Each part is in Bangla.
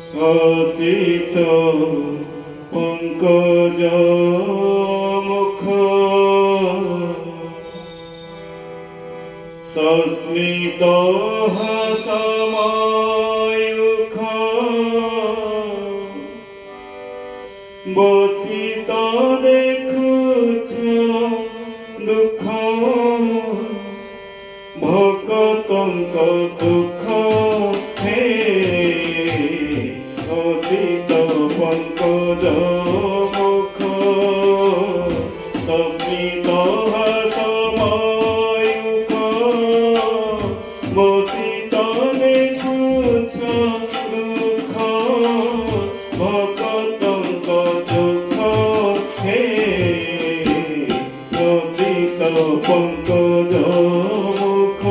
হসিত পঙ্কজ মুখ সস্মিত হাসময়ুখ বসিত দেখুছ দুঃখ ভকতঙ্ক সুখ হে হসিত পঙ্কজ মুখ সস্মিত হাসময়ুখ বসিত দেখুছ দুঃখ ভকতঙ্ক সুখ হে হসিত পঙ্কজ মুখ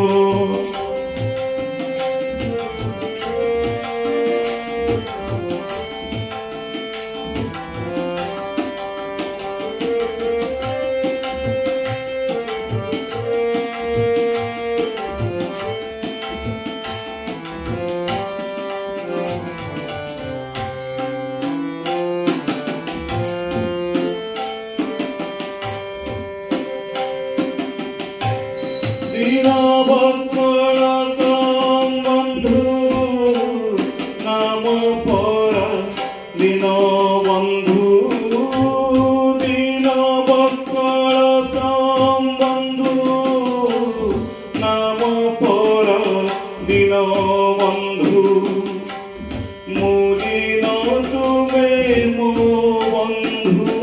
দীনবৎসল সম্বন্ধু নাম পরা দীনবন্ধু দীনবৎসল সম্বন্ধু নাম পরা দীনবন্ধু মুদিন তুমে মো বন্ধু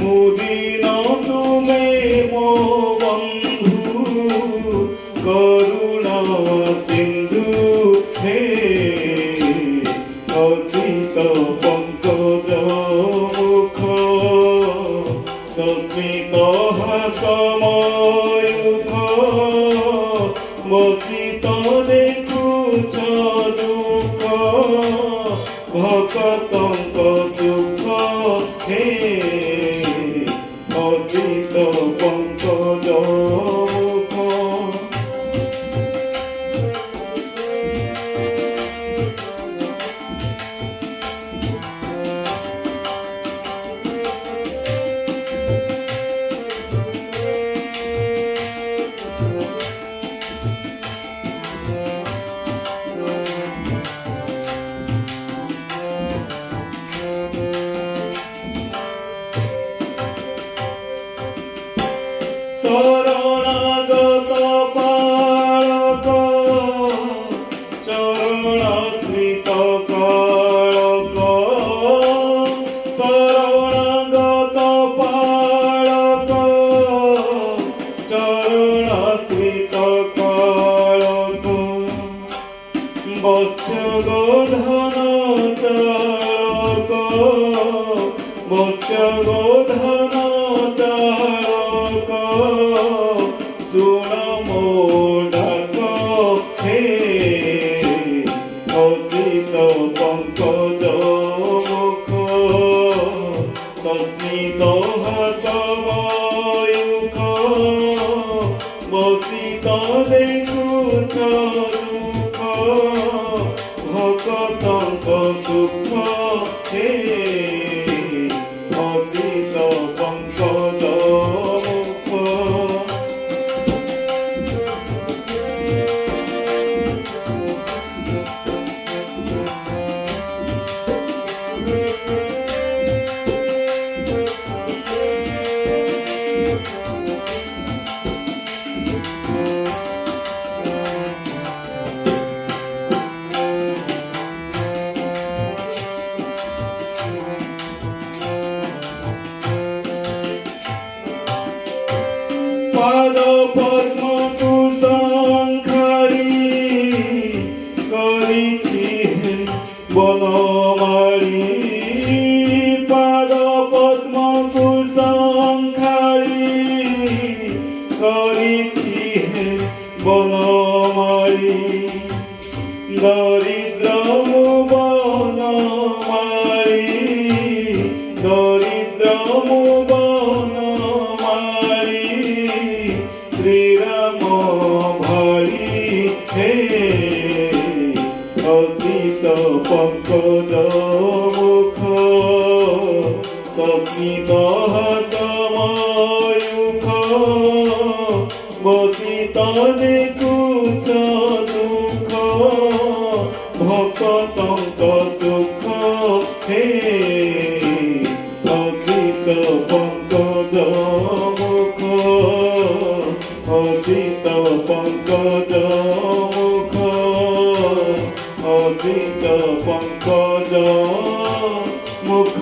মুদিন তুমে মো করুণা সিন্ধু হে হসিত পঙ্কজ মুখ সস্মিত হাসময়ুখ বসিত দেখুছ দুঃখ ভকতঙ্ক সুখ হে হসিত পঙ্কজ মুখ শরণাগত পালক চরণাশ্রিত কালক শরণাগত পালক চরণাশ্রিত কালক বৎসগোধন চালক বৎসগোধন চালক শুণ মো ডাক হে হসিত পঙ্কজ মুখ সস্মিত হাসময়ুখ বসিত দেখুছ দুঃখ ভকতঙ্ক সুখ হে হসিত পঙ্কজ মুখ পাদ পদ্ম তুষঙ্খারি করিছি বনমারি পাদ পদ্ম তুষঙ্খারি করিছি বনমারি দরিদ্র বনমারি দরিদ্র বনমারি শ্রীরাম ভারি হে হসিত পঙ্কজ মুখ সস্মিত হাসময়ুখ বসিত দেখুছ দুঃখ ভকতঙ্ক সুখ হে অসিত পঙ্কজ মুখ অসিত পঙ্কজ মুখ অসিত পঙ্কজ মুখ